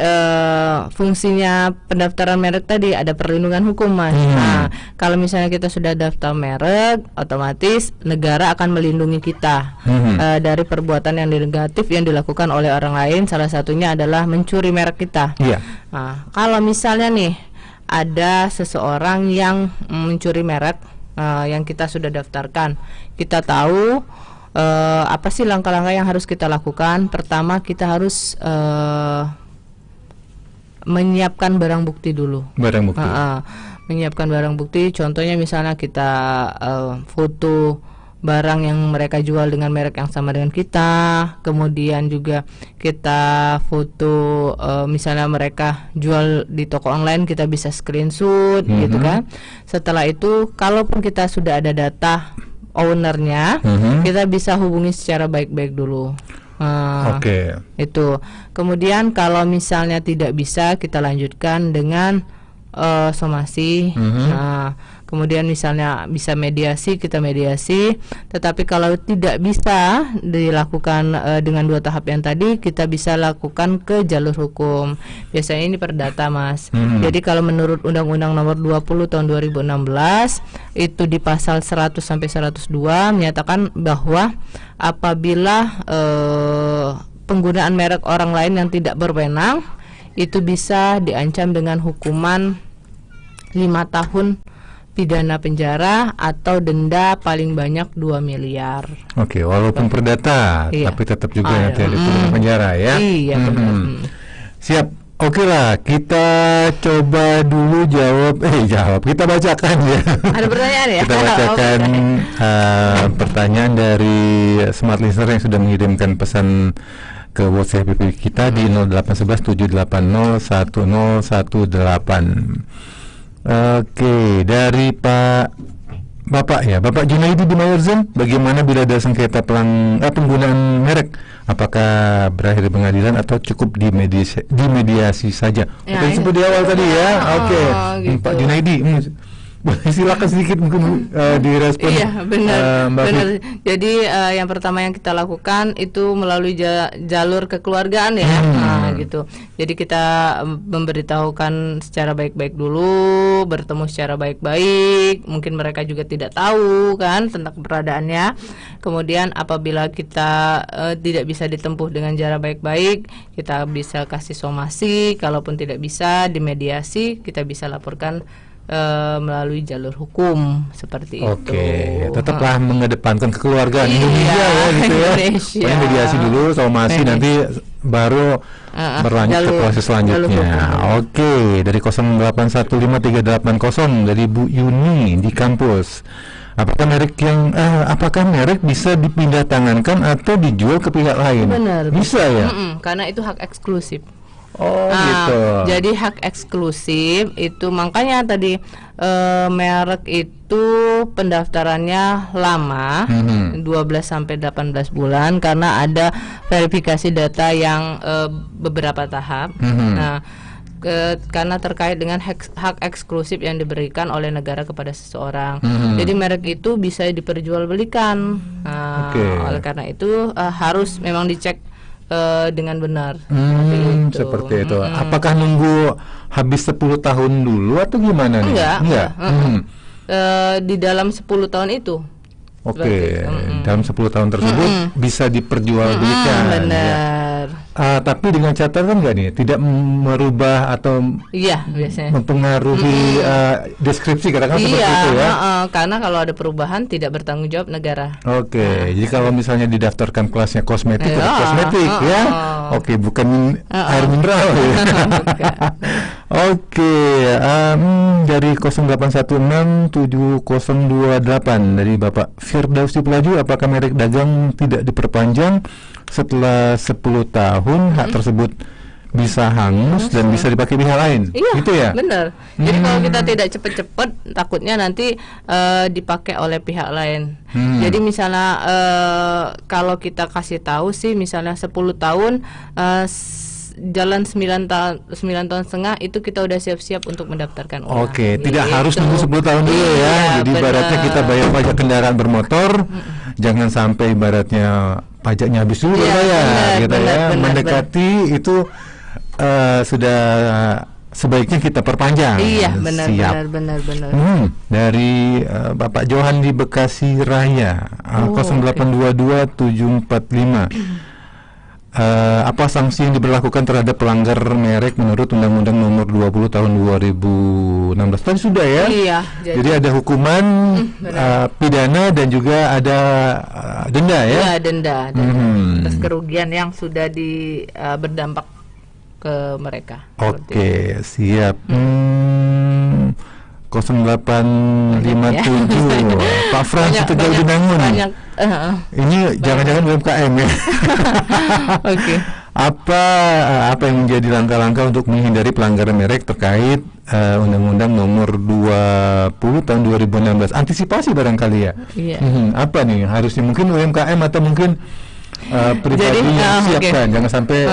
fungsinya pendaftaran merek tadi ada perlindungan hukum, Mas. Nah, kalau misalnya kita sudah daftar merek, otomatis negara akan melindungi kita dari perbuatan yang negatif yang dilakukan oleh orang lain. Salah satunya adalah mencuri merek kita. Nah, kalau misalnya nih ada seseorang yang mencuri merek yang kita sudah daftarkan, kita tahu apa sih langkah-langkah yang harus kita lakukan. Pertama, kita harus menyiapkan barang bukti dulu. Menyiapkan barang bukti, contohnya misalnya kita foto barang yang mereka jual dengan merek yang sama dengan kita, kemudian juga kita foto misalnya mereka jual di toko online, kita bisa screenshot gitu kan. Setelah itu, kalaupun kita sudah ada data ownernya, kita bisa hubungi secara baik-baik dulu. Itu. Kemudian kalau misalnya tidak bisa, kita lanjutkan dengan somasi. Kemudian misalnya bisa mediasi, kita mediasi. Tetapi kalau tidak bisa dilakukan dengan 2 tahap yang tadi, kita bisa lakukan ke jalur hukum. Biasanya ini perdata, Mas. Jadi kalau menurut Undang-Undang Nomor 20 Tahun 2016 itu di pasal 100 sampai 102 menyatakan bahwa apabila penggunaan merek orang lain yang tidak berwenang itu bisa diancam dengan hukuman 5 tahun pidana penjara atau denda paling banyak 2 miliar. Walaupun perdata, tapi tetap juga nanti ada pidana penjara ya. Iya, benar. Siap. Lah, kita coba dulu kita bacakan ya. Ada pertanyaan ya? Kita bacakan pertanyaan dari smart listener yang sudah mengirimkan pesan ke WhatsApp kita di 0811 780 1018. Dari Bapak Junaidi di Mayorzen, bagaimana bila ada sengketa penggunaan merek? Apakah berakhir di pengadilan atau cukup dimediasi saja? Seperti di awal tadi ya. Gitu. Pak Junaidi, silakan sedikit mungkin direspon. Iya, benar. Jadi yang pertama yang kita lakukan itu melalui jalur kekeluargaan ya. Gitu. Jadi kita memberitahukan secara baik-baik dulu, bertemu secara baik-baik. Mungkin mereka juga tidak tahu kan tentang keberadaannya. Kemudian apabila kita tidak bisa ditempuh dengan cara baik-baik, kita bisa kasih somasi. Kalaupun tidak bisa dimediasi, kita bisa laporkan melalui jalur hukum seperti itu. Tetaplah mengedepankan kekeluargaan Indonesia ya gitu ya. Mediasi dulu, somasi, nanti baru berlanjut ke proses selanjutnya. Dari 08153880 dari Bu Yuni di kampus. Apakah merek bisa dipindah tangankan atau dijual ke pihak lain? Benar. Bisa ya? Karena itu hak eksklusif. Gitu. Jadi hak eksklusif itu makanya tadi merek itu pendaftarannya lama, 12 sampai 18 bulan karena ada verifikasi data yang beberapa tahap. Karena terkait dengan hak eksklusif yang diberikan oleh negara kepada seseorang. Jadi merek itu bisa diperjualbelikan. Oleh karena itu harus memang dicek dengan benar. Seperti itu. Apakah nunggu habis 10 tahun dulu atau gimana nih? Enggak. Di dalam 10 tahun itu. Oke, dalam 10 tahun tersebut bisa diperjualbelikan. Benar. Tapi dengan catatan nggak nih, tidak merubah atau biasanya mempengaruhi deskripsi katakan seperti itu ya? Karena kalau ada perubahan tidak bertanggung jawab negara. Oke, jadi kalau misalnya didaftarkan kelasnya kosmetik, kosmetik ya, oke, bukan air mineral ya. Oke, dari 08167028 dari Bapak Firdausi Pelaju, apakah merek dagang tidak diperpanjang setelah 10 tahun hak tersebut bisa hangus dan bisa dipakai pihak lain? Gitu ya? Benar. Jadi kalau kita tidak cepat-cepat, takutnya nanti dipakai oleh pihak lain. Jadi misalnya kalau kita kasih tahu sih, misalnya 10 tahun jalan 9 tahun setengah itu kita udah siap-siap untuk mendaftarkan ulang. Oke, tidak harus nunggu 10 tahun dulu ya. Jadi ibaratnya kita bayar pajak kendaraan bermotor, jangan sampai ibaratnya pajaknya habis dulu bayar, gitu ya. Mendekati itu sudah sebaiknya kita perpanjang. Iya, benar. Dari Bapak Johan di Bekasi Raya, 0822-745. Apa sanksi yang diberlakukan terhadap pelanggar merek menurut Undang-Undang Nomor 20 Tahun 2016? Tadi sudah ya. Iya. Jadi ada hukuman pidana dan juga ada denda ya. Iya, denda. Atas kerugian yang sudah berdampak ke mereka. Oke, siap. 0857 Pak Frans Tegal Binangun. Ini jangan-jangan UMKM ya. Oke. Apa yang menjadi langkah-langkah untuk menghindari pelanggaran merek terkait Undang-Undang Nomor 20 Tahun 2016? Antisipasi barangkali ya. Apa nih harusnya, mungkin UMKM atau mungkin pribadi siapkan, jangan sampai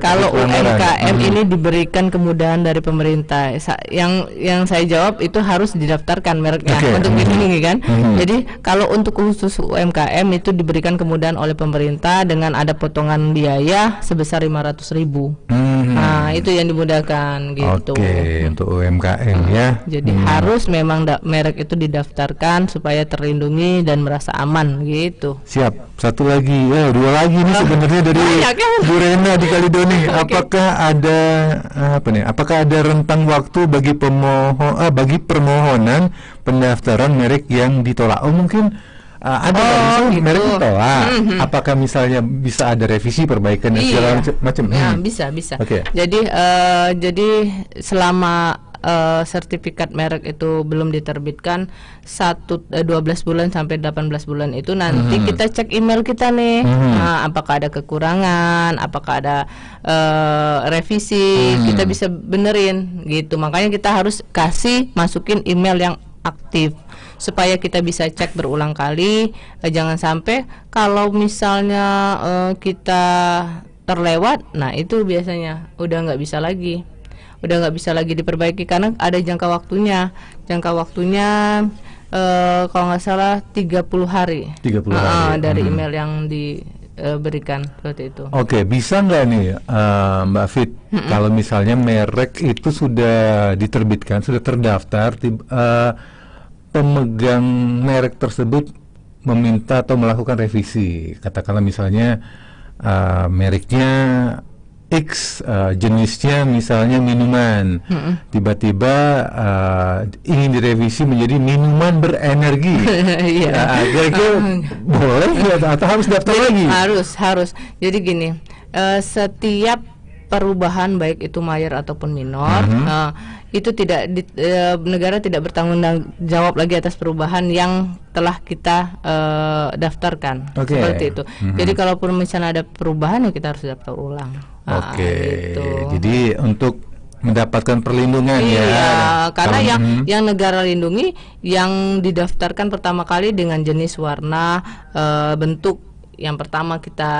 kalau UMKM ini diberikan kemudahan dari pemerintah. Yang saya jawab itu harus didaftarkan mereknya untuk dilindungi kan. Jadi kalau untuk khusus UMKM itu diberikan kemudahan oleh pemerintah dengan ada potongan biaya sebesar 500.000. Nah, itu yang dimudahkan gitu. Oke, untuk UMKM ya. Jadi harus memang merek itu didaftarkan supaya terlindungi dan merasa aman gitu. Siap. Satu lagi, dua lagi nih sebenarnya dari Bu Rena di Kalidoni. Apakah ada rentang waktu bagi permohonan pendaftaran merek yang ditolak? Oh, mungkin ada misalnya merek ditolak. Apakah misalnya bisa ada revisi, perbaikan dan segala macam? Bisa. Okay. Jadi selama sertifikat merek itu belum diterbitkan 12 bulan sampai 18 bulan itu nanti kita cek email kita nih, apakah ada kekurangan, apakah ada revisi, kita bisa benerin gitu. Makanya kita harus masukin email yang aktif supaya kita bisa cek berulang kali. Jangan sampai kalau misalnya kita terlewat, nah itu biasanya udah nggak bisa lagi diperbaiki karena ada jangka waktunya kalau nggak salah 30 hari dari email yang diberikan seperti itu. Oke, bisa nggak nih Mbak Fit, kalau misalnya merek itu sudah diterbitkan, sudah terdaftar, pemegang merek tersebut meminta atau melakukan revisi, katakanlah misalnya mereknya X, jenisnya misalnya minuman, tiba-tiba ingin direvisi menjadi minuman berenergi. Kira-kira boleh atau harus daftar lagi? Harus. Jadi gini, setiap perubahan baik itu mayor ataupun minor, itu negara tidak bertanggung jawab lagi atas perubahan yang telah kita daftarkan. Seperti itu. Jadi kalaupun misalnya ada perubahan ya kita harus daftar ulang. Gitu. Jadi untuk mendapatkan perlindungan karena yang negara lindungi yang didaftarkan pertama kali dengan jenis, warna, bentuk yang pertama kita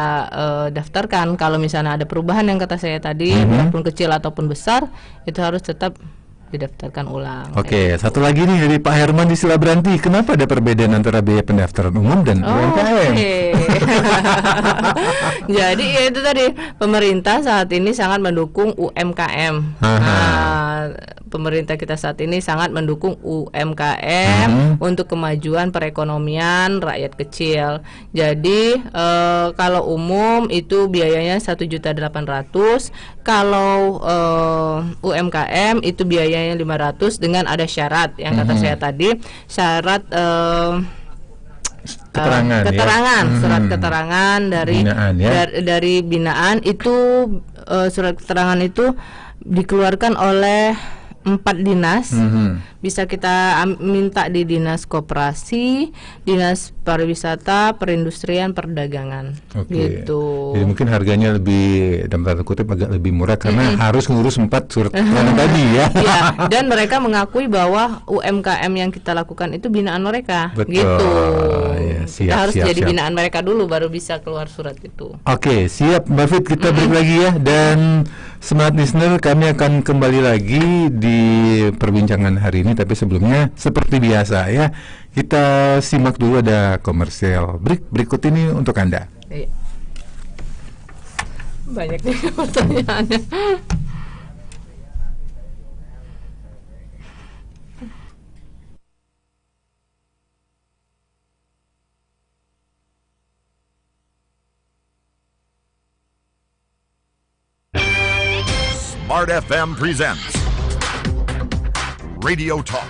daftarkan. Kalau misalnya ada perubahan yang kata saya tadi, walaupun kecil ataupun besar, itu harus tetap didaftarkan ulang. Satu lagi nih dari Pak Herman di Silabranti. Kenapa ada perbedaan antara biaya pendaftaran umum dan UMKM? Jadi ya itu tadi, pemerintah saat ini sangat mendukung UMKM. Pemerintah kita saat ini sangat mendukung UMKM untuk kemajuan perekonomian rakyat kecil. Jadi kalau umum itu biayanya 1.800.000, kalau UMKM itu biayanya 500 dengan ada syarat yang kata saya tadi, syarat keterangan surat keterangan dari binaan, dari binaan itu, surat keterangan itu dikeluarkan oleh 4 dinas. Bisa kita minta di dinas koperasi, dinas pariwisata, perindustrian, perdagangan. Gitu. Jadi mungkin harganya lebih, dalam tanda kutip, agak lebih murah karena harus ngurus 4 surat keterangan tadi ya. Ya. Dan mereka mengakui bahwa UMKM yang kita lakukan itu binaan mereka. Betul. Gitu. Ya, Kita harus jadi binaan mereka dulu baru bisa keluar surat itu. Oke, siap Mbak Fit, kita break lagi ya. Dan Smart Listener, kami akan kembali lagi di perbincangan hari ini. Tapi sebelumnya seperti biasa ya, kita simak dulu ada komersial break berikut ini untuk Anda. Iya. Banyak nih pertanyaannya. Smart FM presents Radio Talk.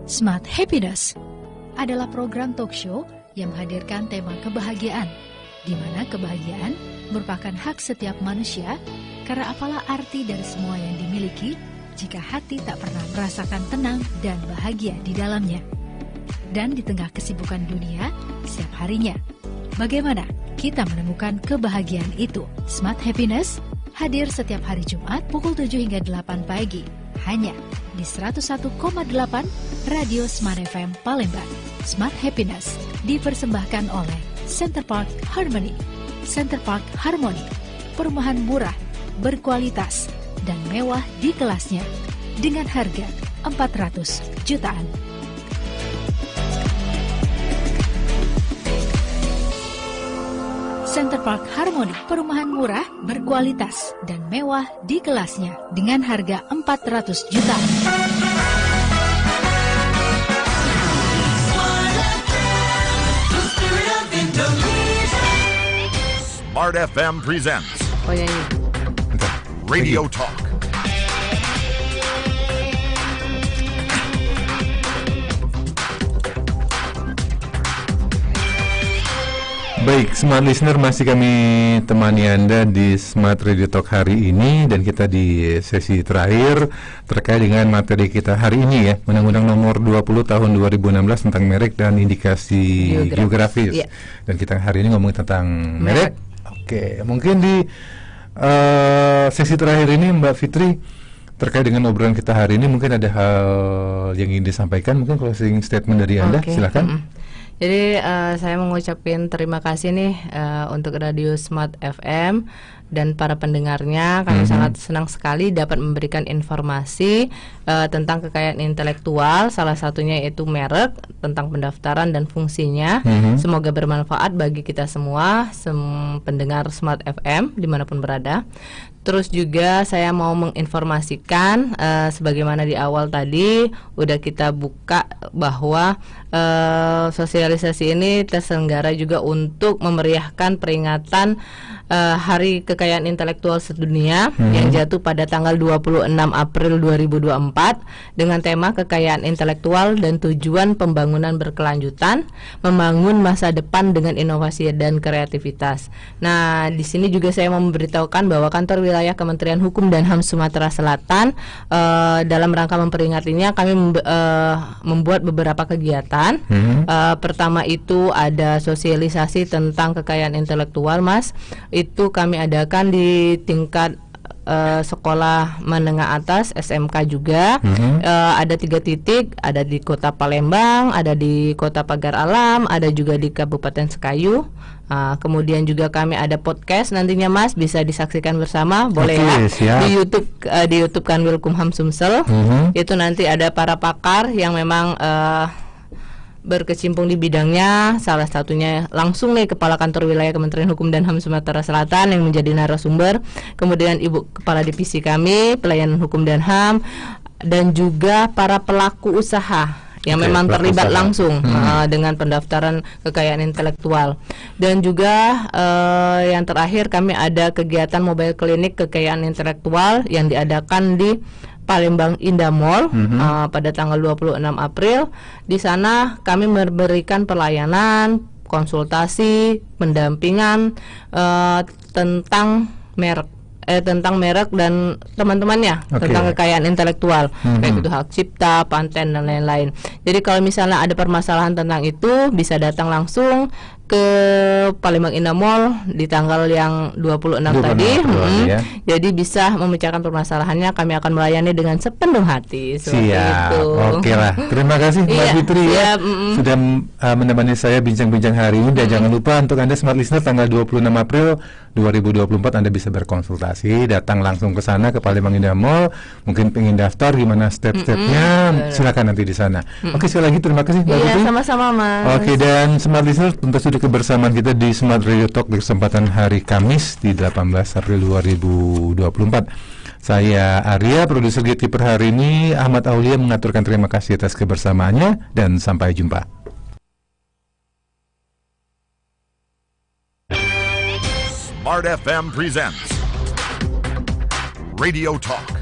Smart Happiness adalah program talk show yang menghadirkan tema kebahagiaan, di mana kebahagiaan merupakan hak setiap manusia, karena apalah arti dari semua yang dimiliki jika hati tak pernah merasakan tenang dan bahagia di dalamnya. Dan di tengah kesibukan dunia setiap harinya, bagaimana kita menemukan kebahagiaan itu? Smart Happiness hadir setiap hari Jumat pukul 7 hingga 8 pagi, hanya di 101,8 Radio Smart FM Palembang. Smart Happiness dipersembahkan oleh Center Park Harmony. Center Park Harmony, perumahan murah, berkualitas, dan mewah di kelasnya, dengan harga 400 jutaan. Center Park Harmony, perumahan murah, berkualitas, dan mewah di kelasnya, dengan harga 400 juta. Smart FM presents Radio Talk. Baik, Smart Listener, masih kami temani Anda di Smart Radio Talk hari ini, dan kita di sesi terakhir terkait dengan materi kita hari ini ya, Undang-Undang Nomor 20 Tahun 2016 tentang merek dan indikasi geografis. Yeah. Dan kita hari ini ngomongin tentang merek. Oke, mungkin di sesi terakhir ini Mbak Fitri, terkait dengan obrolan kita hari ini, mungkin ada hal yang ingin disampaikan, mungkin closing statement dari Anda, silakan. Jadi saya mengucapkan terima kasih nih untuk Radio Smart FM dan para pendengarnya. Kami sangat senang sekali dapat memberikan informasi tentang kekayaan intelektual, salah satunya yaitu merek, tentang pendaftaran dan fungsinya. Semoga bermanfaat bagi kita semua, pendengar Smart FM dimanapun berada. Terus juga saya mau menginformasikan sebagaimana di awal tadi udah kita buka bahwa sosialisasi ini terselenggara juga untuk memeriahkan peringatan Hari Kekayaan Intelektual Sedunia yang jatuh pada tanggal 26 April 2024 dengan tema Kekayaan Intelektual dan Tujuan Pembangunan Berkelanjutan, Membangun Masa Depan dengan Inovasi dan Kreativitas. Nah, di sini juga saya mau memberitahukan bahwa kantor wilayah Kementerian Hukum dan HAM Sumatera Selatan dalam rangka memperingatinya kami membuat beberapa kegiatan. Pertama itu ada sosialisasi tentang kekayaan intelektual, Mas. Itu kami adakan di tingkat sekolah menengah atas SMK juga. Ada 3 titik, ada di Kota Palembang, ada di Kota Pagar Alam, ada juga di Kabupaten Sekayu. Kemudian juga kami ada podcast nantinya Mas, bisa disaksikan bersama, boleh ya di YouTube Kanwilkumham Sumsel. Itu nanti ada para pakar yang memang berkecimpung di bidangnya, salah satunya langsung nih Kepala Kantor Wilayah Kementerian Hukum dan HAM Sumatera Selatan yang menjadi narasumber, kemudian Ibu Kepala Divisi kami Pelayanan Hukum dan HAM, dan juga para pelaku usaha yang memang terlibat langsung dengan pendaftaran kekayaan intelektual. Dan juga yang terakhir kami ada kegiatan mobile klinik kekayaan intelektual yang diadakan di Palembang Indah Mall pada tanggal 26 April. Di sana kami memberikan pelayanan, konsultasi, pendampingan tentang merek dan teman-temannya, tentang kekayaan intelektual, kayak itu hak cipta, paten dan lain-lain. Jadi kalau misalnya ada permasalahan tentang itu, bisa datang langsung ke Palembang Indah Mall di tanggal yang 26 tadi. Jadi bisa memecahkan permasalahannya, kami akan melayani dengan sepenuh hati. Siap. Oke lah. Terima kasih Mbak Fitri sudah menemani saya bincang-bincang hari ini. Dan jangan lupa untuk Anda smart listener, tanggal 26 April 2024 Anda bisa berkonsultasi, datang langsung ke sana ke Palembang Indah Mall. Mungkin pengen daftar, gimana step-stepnya, silakan nanti di sana. Oke, sekali lagi terima kasih Mbak Fitri. Sama-sama Mas. Oke, dan smart listener, tentu sudah kebersamaan kita di Smart Radio Talk di kesempatan hari Kamis di 18 April 2024. Saya Arya, produser GT per hari ini. Ahmad Aulia mengaturkan terima kasih atas kebersamaannya dan sampai jumpa. Smart FM presents Radio Talk